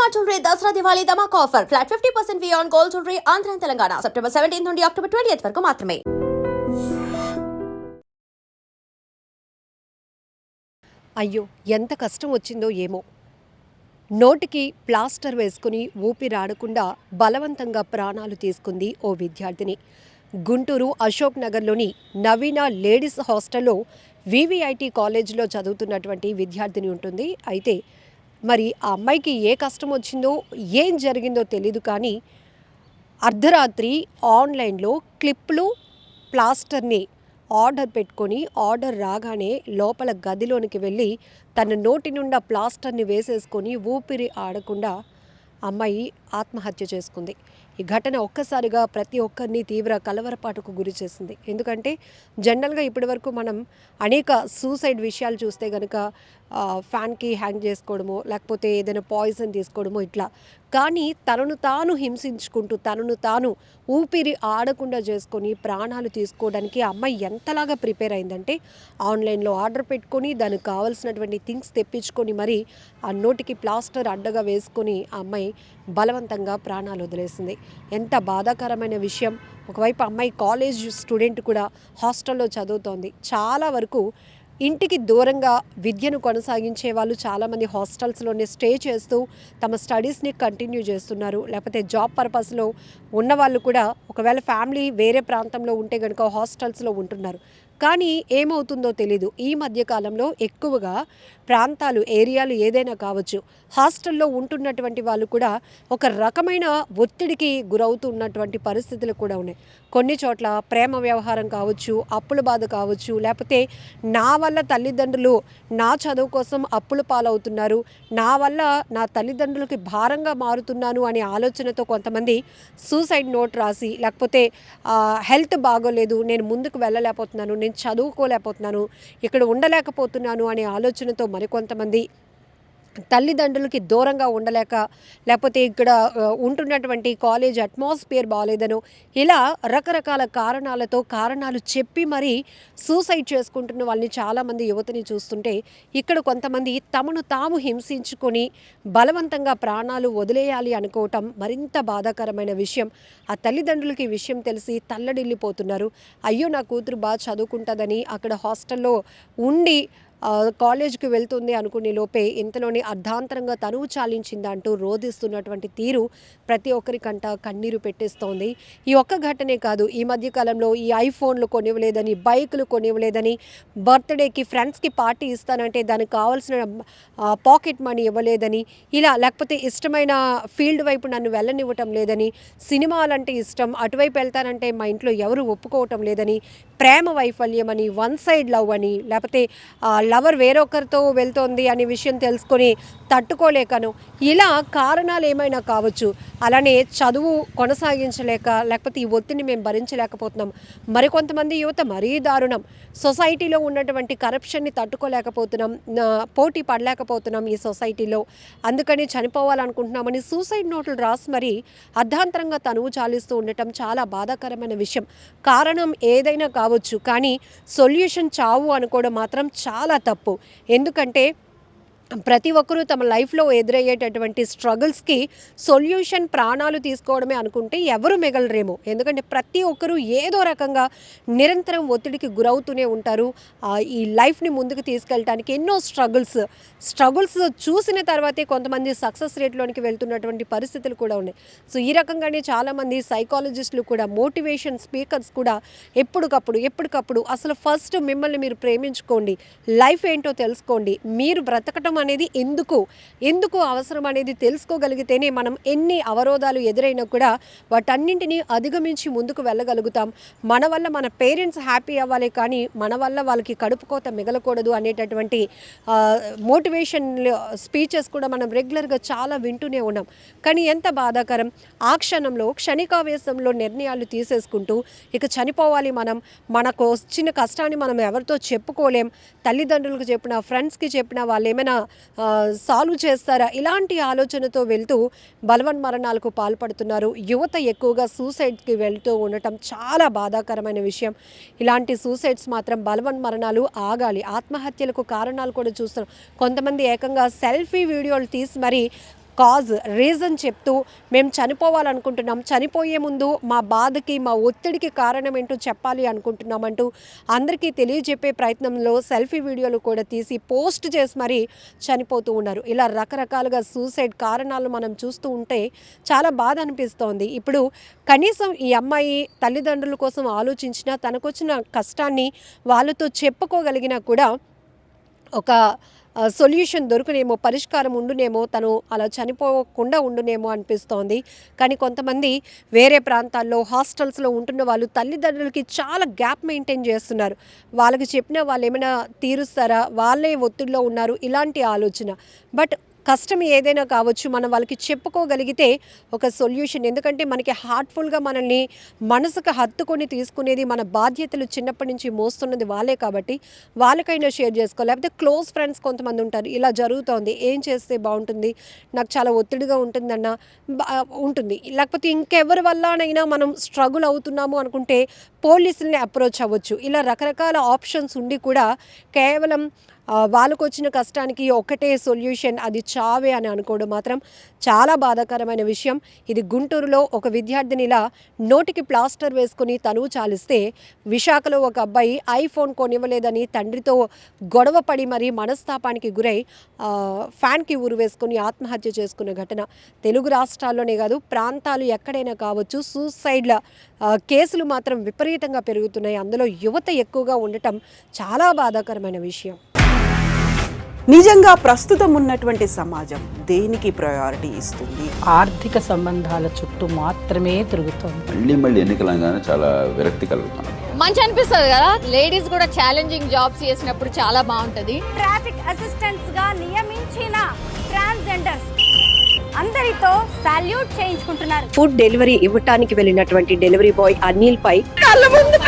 Shalimar Jewelry Dasra Diwali Dhamaka offer. Flat 50% fee on gold jewelry Andhra and Telangana. September 17th నుండి October 20th వరకు మాత్రమే. అయ్యో ఎంత కష్టం వచ్చిందో ఏమో. నోటికి ప్లాస్టర్ వేసుకుని ఊపిరాడకుండా బలవంతంగా ప్రాణాలు తీసుకుంది ఓ విద్యార్థిని. గుంటూరు అశోక్ నగర్లోని నవీన లేడీస్ హాస్టల్లో వివిఐటి కాలేజీలో చదువుతున్నటువంటి విద్యార్థిని ఉంటుంది. అయితే మరి ఆ అమ్మాయికి ఏ కష్టం వచ్చిందో ఏం జరిగిందో తెలీదు, కానీ అర్ధరాత్రి ఆన్లైన్లో క్లిప్లు ప్లాస్టర్ని ఆర్డర్ పెట్టుకొని ఆర్డర్ రాగానే లోపల గదిలోనికి వెళ్ళి తన నోటి నుండా ప్లాస్టర్ని వేసేసుకొని ఊపిరి ఆడకుండా అమ్మాయి ఆత్మహత్య చేసుకుంది. ఈ ఘటన ఒక్కసారిగా ప్రతి ఒక్కరిని తీవ్ర కలవరపాటుకు గురి చేసింది. ఎందుకంటే జనరల్గా ఇప్పటివరకు మనం అనేక సూసైడ్ విషయాలు చూస్తే కనుక ఫ్యాన్కి హ్యాంగ్ చేసుకోవడమో లేకపోతే ఏదైనా పాయిజన్ తీసుకోవడమో ఇట్లా, కానీ తనను తాను హింసించుకుంటూ తనను తాను ఊపిరి ఆడకుండా చేసుకొని ప్రాణాలు తీసుకోవడానికి అమ్మాయి ఎంతలాగా ప్రిపేర్ అయిందంటే ఆన్లైన్లో ఆర్డర్ పెట్టుకొని దానికి కావాల్సినటువంటి థింగ్స్ తెప్పించుకొని మరి ఆ నోటికి ప్లాస్టర్ అడ్డగా వేసుకొని ఆ అమ్మాయి బలవంతంగా ప్రాణాలు వదిలేసింది. ఎంత బాధాకరమైన విషయం. ఒకవైపు అమ్మాయి కాలేజ్ స్టూడెంట్ కూడా హాస్టల్లో చదువుతోంది. చాలా వరకు ఇంటికి దూరంగా విద్యను కొనసాగించే వాళ్ళు చాలామంది హాస్టల్స్లోనే స్టే చేస్తూ తమ స్టడీస్ని కంటిన్యూ చేస్తున్నారు. లేకపోతే జాబ్ పర్పస్లో ఉన్నవాళ్ళు కూడా ఒకవేళ ఫ్యామిలీ వేరే ప్రాంతంలో ఉంటే కనుక హాస్టల్స్లో ఉంటున్నారు. కానీ ఏమవుతుందో తెలీదు. ఈ మధ్యకాలంలో ఎక్కువగా ప్రాంతాలు ఏరియాలు ఏదైనా కావచ్చు, హాస్టల్లో ఉంటున్నటువంటి వాళ్ళు కూడా ఒక రకమైన ఒత్తిడికి గురవుతున్నటువంటి పరిస్థితులు కూడా ఉన్నాయి. కొన్ని చోట్ల ప్రేమ వ్యవహారం కావచ్చు, అప్పుల బాధ కావచ్చు, లేకపోతే నా వల్ల తల్లిదండ్రులు నా చదువు కోసం అప్పుల పాలవుతున్నారు, నా వల్ల నా తల్లిదండ్రులకి భారంగా మారుతున్నాను అనే ఆలోచనతో కొంతమంది సూసైడ్ నోట్ రాసి, లేకపోతే హెల్త్ బాగోలేదు, నేను ముందుకు వెళ్ళలేకపోతున్నాను, నేను చదువుకోలేకపోతున్నాను, ఇక్కడ ఉండలేకపోతున్నాను అనే ఆలోచనతో మరికొంతమంది తల్లిదండ్రులకి దూరంగా ఉండలేక, లేకపోతే ఇక్కడ ఉంటున్నటువంటి కాలేజ్ అట్మాస్ఫియర్ బాగాలేదనో ఇలా రకరకాల కారణాలు చెప్పి మరీ సూసైడ్ చేసుకుంటున్న వాళ్ళని చాలామంది యువతని చూస్తుంటే, ఇక్కడ కొంతమంది తమను తాము హింసించుకొని బలవంతంగా ప్రాణాలు వదిలేయాలి అనుకోవటం మరింత బాధాకరమైన విషయం. ఆ తల్లిదండ్రులకి విషయం తెలిసి తల్లడిల్లిపోతున్నారు. అయ్యో నా కూతురు బాగా చదువుకుంటుందని అక్కడ హాస్టల్లో ఉండి కాలేజ్కి వెళ్తుంది అనుకునే లోపే ఇంతలోనే అర్ధాంతరంగా తనువు చాలించిందంటూ రోధిస్తున్నటువంటి తీరు ప్రతి ఒక్కరికంట కన్నీరు పెట్టేస్తోంది. ఈ ఒక్క ఘటనే కాదు, ఈ మధ్యకాలంలో ఈ ఐఫోన్లు కొనివ్వలేదని, బైకులు కొనివ్వలేదని, బర్త్డేకి ఫ్రెండ్స్కి పార్టీ ఇస్తానంటే దానికి కావాల్సిన పాకెట్ మనీ ఇవ్వలేదని, ఇలా లేకపోతే ఇష్టమైన ఫీల్డ్ వైపు నన్ను వెళ్ళనివ్వటం లేదని, సినిమాలంటే ఇష్టం అటువైపు వెళ్తానంటే మా ఇంట్లో ఎవరు ఒప్పుకోవటం లేదని, ప్రేమ వైఫల్యం అని, వన్ సైడ్ లవ్ అని, లేకపోతే లవర్ వేరొకరితో వెళ్తోంది అనే విషయం తెలుసుకొని తట్టుకోలేకను, ఇలా కారణాలు ఏమైనా కావచ్చు. అలానే చదువు కొనసాగించలేక, లేకపోతే ఈ ఒత్తిడిని మేము భరించలేకపోతున్నాం. మరికొంతమంది యువత మరీ దారుణం, సొసైటీలో ఉన్నటువంటి కరప్షన్ని తట్టుకోలేకపోతున్నాం, పోటీ పడలేకపోతున్నాం ఈ సొసైటీలో, అందుకని చనిపోవాలనుకుంటున్నామని సూసైడ్ నోట్లు రాసి మరీ అర్ధాంతరంగా తనువు చాలిస్తూ ఉండటం చాలా బాధాకరమైన విషయం. కారణం ఏదైనా కావచ్చు, కానీ సొల్యూషన్ చావు అనుకోవడం మాత్రం చాలా తప్పు. ఎందుకంటే ప్రతి ఒక్కరూ తమ లైఫ్లో ఎదురయ్యేటటువంటి స్ట్రగుల్స్కి సొల్యూషన్ ప్రాణాలు తీసుకోవడమే అనుకుంటే ఎవరు మిగలరేమో. ఎందుకంటే ప్రతి ఒక్కరూ ఏదో రకంగా నిరంతరం ఒత్తిడికి గురవుతూనే ఉంటారు. ఈ లైఫ్ని ముందుకు తీసుకెళ్ళటానికి ఎన్నో స్ట్రగుల్స్ చూసిన తర్వాతే కొంతమంది సక్సెస్ రేట్లోనికి వెళ్తున్నటువంటి పరిస్థితులు కూడా ఉన్నాయి. సో ఈ రకంగానే చాలామంది సైకాలజిస్టులు కూడా, మోటివేషన్ స్పీకర్స్ కూడా ఎప్పటికప్పుడు అసలు ఫస్ట్ మిమ్మల్ని మీరు ప్రేమించుకోండి, లైఫ్ ఏంటో తెలుసుకోండి, మీరు బ్రతకటం అనేది ఎందుకు అవసరం అనేది తెలుసుకోగలిగితేనే మనం ఎన్ని అవరోధాలు ఎదురైనా కూడా వాటన్నింటినీ అధిగమించి ముందుకు వెళ్ళగలుగుతాం. మన వల్ల మన పేరెంట్స్ హ్యాపీ అవ్వాలి, కానీ మన వల్ల వాళ్ళకి కడుపు కోత మిగలకూడదు అనేటటువంటి మోటివేషన్ స్పీచెస్ కూడా మనం రెగ్యులర్గా చాలా వింటూనే ఉన్నాం. కానీ ఎంత బాధాకరం, ఆ క్షణంలో క్షణికావేశంలో నిర్ణయాలు తీసేసుకుంటూ ఇక చనిపోవాలి, మనకు వచ్చిన కష్టాన్ని మనం ఎవరితో చెప్పుకోలేం, తల్లిదండ్రులకు చెప్పినా ఫ్రెండ్స్కి చెప్పినా వాళ్ళు ఏమైనా సాల్వ్ చేస్తారా, ఇలాంటి ఆలోచనతో వెళ్తూ బలవన్మరణాలకు పాల్పడుతున్నారు. యువత ఎక్కువగా సూసైడ్కి వెళ్తూ ఉండటం చాలా బాధాకరమైన విషయం. ఇలాంటి సూసైడ్స్ మాత్రం, బలవన్మరణాలు ఆగాలి. ఆత్మహత్యలకు కారణాలు కూడా చూస్తున్నాం. కొంతమంది ఏకంగా సెల్ఫీ వీడియోలు తీసి మరి కాజ్ రీజన్ చెప్తూ మేము చనిపోవాలనుకుంటున్నాం, చనిపోయే ముందు మా బాధకి మా ఒత్తిడికి కారణం ఏంటో చెప్పాలి అనుకుంటున్నామంటూ అందరికీ తెలియజెప్పే ప్రయత్నంలో సెల్ఫీ వీడియోలు కూడా తీసి పోస్ట్ చేసి మరీ చనిపోతూ ఉన్నారు. ఇలా రకరకాలుగా సూసైడ్ కారణాలు మనం చూస్తూ ఉంటే చాలా బాధ అనిపిస్తోంది. ఇప్పుడు కనీసం ఈ అమ్మాయి తల్లిదండ్రుల కోసం ఆలోచించినా తనకొచ్చిన కష్టాన్ని వాళ్ళతో చెప్పుకోగలిగినా కూడా ఒక సొల్యూషన్ దొరుకునేమో, పరిష్కారం ఉండునేమో, తను అలా చనిపోకుండా ఉండునేమో అనిపిస్తోంది. కానీ కొంతమంది వేరే ప్రాంతాల్లో హాస్టల్స్లో ఉంటున్న వాళ్ళు తల్లిదండ్రులకి చాలా గ్యాప్ మెయింటైన్ చేస్తున్నారు. వాళ్ళకి చెప్పినా వాళ్ళు ఏమైనా తీరుస్తారా, వాళ్ళే ఒత్తిడిలో ఉన్నారు, ఇలాంటి ఆలోచన. బట్ కష్టం ఏదైనా కావచ్చు, మనం వాళ్ళకి చెప్పుకోగలిగితే ఒక సొల్యూషన్. ఎందుకంటే మనకి హార్ట్ఫుల్గా మనల్ని మనసుకు హత్తుకొని తీసుకునేది మన బాధ్యతలు చిన్నప్పటి నుంచి మోస్తున్నది వాళ్ళే కాబట్టి వాళ్ళకైనా షేర్ చేసుకోవాలి. లేకపోతే క్లోజ్ ఫ్రెండ్స్ కొంతమంది ఉంటారు, ఇలా జరుగుతోంది, ఏం చేస్తే బాగుంటుంది, నాకు చాలా ఒత్తిడిగా ఉంటుందన్న ఉంటుంది. లేకపోతే ఇంకెవరి వల్లనైనా మనం స్ట్రగుల్ అవుతున్నాము అనుకుంటే పోలీసుల్ని అప్రోచ్ అవ్వచ్చు. ఇలా రకరకాల ఆప్షన్స్ ఉండి కూడా కేవలం వాళ్ళకు వచ్చిన కష్టానికి ఒకటే సొల్యూషన్, అది చావే అని అనుకోవడం మాత్రం చాలా బాధాకరమైన విషయం. ఇది గుంటూరులో ఒక విద్యార్థిని ఇలా నోటికి ప్లాస్టర్ వేసుకుని తనువు చాలిస్తే, విశాఖలో ఒక అబ్బాయి ఐఫోన్ కొనివ్వలేదని తండ్రితో గొడవ పడి మరీ మనస్తాపానికి గురై ఫ్యాన్కి ఊరు వేసుకుని ఆత్మహత్య చేసుకున్న ఘటన తెలుగు రాష్ట్రాల్లోనే కాదు, ప్రాంతాలు ఎక్కడైనా కావచ్చు. సూసైడ్ల కేసులు మాత్రం విపరీతంగా పెరుగుతున్నాయి. అందులో యువత ఎక్కువగా ఉండటం చాలా బాధాకరమైన విషయం. నిజంగా ప్రస్తుతం ఉన్నటువంటి సమాజం దేనికి ప్రయారిటీ ఇస్తుంది? ఆర్థిక సంబంధాల చుట్టూ మాత్రమే తిరుగుతుంది. మళ్ళీ ఎన్నికలంగానే చాలా విరక్తి కలుగుతాను. మంచి అనిపిస్తుంది కదా, లేడీస్ కూడా ఛాలెంజింగ్ జాబ్స్ చేసినప్పుడు చాలా బాగుంటది. ట్రాఫిక్ అసిస్టెంట్స్ గా నియమించిన ట్రాన్స్జెండర్స్ అందరితో సాల్యూట్ చేయించుకుంటున్నారు. ఫుడ్ డెలివరీ ఇవ్వటానికి వెళ్ళినటువంటి డెలివరీ బాయ్ అనిల్ పై కళ్ళ ముందు